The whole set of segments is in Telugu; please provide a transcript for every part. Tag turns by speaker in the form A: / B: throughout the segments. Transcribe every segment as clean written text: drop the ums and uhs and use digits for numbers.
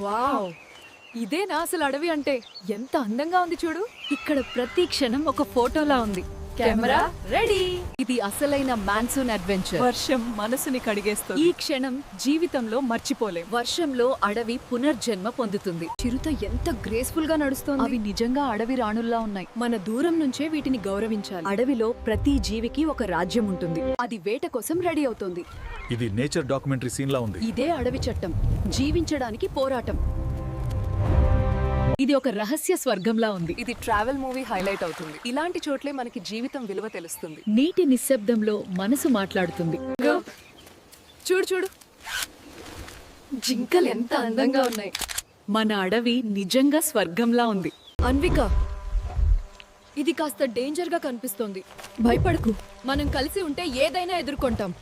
A: వావ్! ఇదేనా అసలు అడవి అంటే? ఎంత అందంగా ఉంది చూడు. ఇక్కడ ప్రతి క్షణం ఒక ఫోటోలా ఉంది. Camera ready. ఇది అసలైన మాన్సూన్ అడ్వెంచర్.
B: వర్షం మనసుని కడిగేస్తుంది.
A: ఈ క్షణం జీవితంలో మర్చిపోలేం. వర్షంలో అడవి పునర్జన్మ పొందుతుంది. చిరుత ఎంత గ్రేస్ఫుల్ గా నడుస్తోంది.
B: అవి నిజంగా అడవి రాణుల్లా ఉన్నాయి.
A: మన దూరం నుంచే వీటిని గౌరవించాలి. అడవిలో ప్రతి జీవికి ఒక రాజ్యం ఉంటుంది. అది వేట కోసం రెడీ అవుతోంది.
C: ఇది నేచర్ డాక్యుమెంటరీ సీన్ లా ఉంది.
A: ఇదే అడవి చట్టం. జీవించడానికి పోరాటం. ఇది ఒక రహస్య స్వర్గంలా ఉంది.
B: ఇది ట్రావెల్ మూవీ హైలైట్ అవుతుంది. ఇలాంటి చోట్లే మనకి జీవితం విలువ తెలుస్తుంది.
A: నీటి నిశ్శబ్దంలో మనసు మాట్లాడుతుంది. చూడు చూడు, జింకలు ఎంత అందంగా ఉన్నాయి. మన అడవి నిజంగా స్వర్గంలా ఉంది. అన్విక, ఇది కాస్త డేంజర్ గా కనిపిస్తోంది. భయపడకు, మనం కలిసి ఉంటే ఏదైనా ఎదుర్కొంటాం.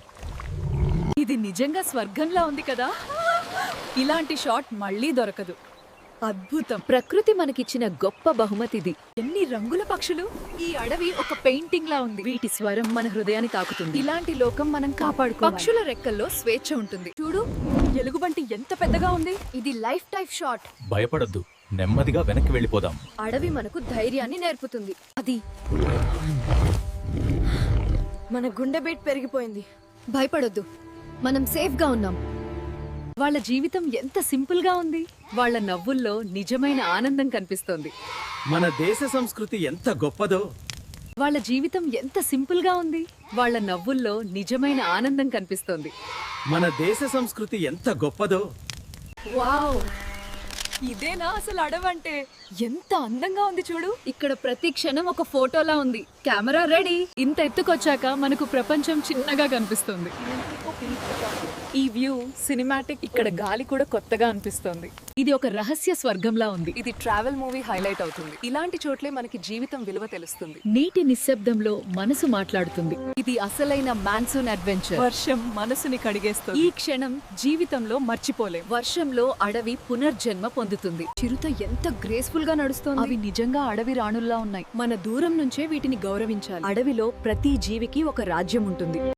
A: ఇది నిజంగా స్వర్గంలా ఉంది కదా. ఇలాంటి షాట్ మళ్ళీ దొరకదు. అద్భుతం. ప్రకృతి మనకిచ్చిన గొప్ప బహుమతిది. ఎన్ని రంగుల పక్షులు. ఈ అడవి ఒక పెయింటింగ్ లా ఉంది. వీటి స్వరం మన హృదయాన్ని తాకుతుంది. ఇలాంటి లోకం మనం కాపాడుకోవాలి. పక్షుల రెక్కల్లో స్వేచ్ఛ ఉంటుంది. చూడు, ఎలుగుబంటి ఎంత పెద్దగా ఉంది. ఇది లైఫ్ టైం షాట్.
C: భయపడొద్దు, నెమ్మదిగా వెనక్కి వెళ్ళిపోదాం.
A: అడవి మనకు ధైర్యాన్ని నేర్పుతుంది. అది మన గుండె బీట్ పెరిగిపోయింది. భయపడొద్దు, మనం సేఫ్ గా ఉన్నాం. వాళ్ళ జీవితం ఎంత సింపుల్ గా ఉంది. వాళ్ళ నవ్వుల్లో నిజమైన ఆనందం కనిపిస్తోంది.
D: మన దేశ సంస్కృతి ఎంత గొప్పదో.
A: వాళ్ళ జీవితం ఎంత సింపుల్ గా ఉంది. వాళ్ళ నవ్వుల్లో నిజమైన ఆనందం కనిపిస్తోంది.
D: మన దేశ సంస్కృతి ఎంత గొప్పదో.
A: వావ్! ఇదేనా అసలు అడవంటే? ఎంత అందంగా ఉంది చూడు. ఇక్కడ ప్రతి క్షణం ఒక ఫోటోలా ఉంది. Camera ready. ఇంత ఎత్తుకొచ్చాక మనకు ప్రపంచం చిన్నగా కనిపిస్తుంది. ఈ వ్యూ సినిమాటిక్. ఇక్కడ గాలి కూడా కొత్తగా అనిపిస్తోంది. ఇది ఒక రహస్య స్వర్గంలా ఉంది.
B: ఇది ట్రావెల్ మూవీ హైలైట్ అవుతుంది. ఇలాంటి చోట్లే మనకి జీవితం విలువ తెలుస్తుంది.
A: నీటి నిశ్శబ్దంలో మనసు మాట్లాడుతుంది. ఇది అసలైన మాన్సూన్ అడ్వెంచర్.
B: వర్షం మనసుని కడిగేస్తుంది.
A: ఈ క్షణం జీవితంలో మర్చిపోలేం. వర్షంలో అడవి పునర్జన్మ పొందుతుంది. చిరుత ఎంత గ్రేస్ఫుల్ గా నడుస్తోంది.
B: అవి నిజంగా అడవి రాణుల్లా ఉన్నాయి.
A: మన దూరం నుంచే వీటిని గౌరవించాలి. అడవిలో ప్రతి జీవికి ఒక రాజ్యం ఉంటుంది.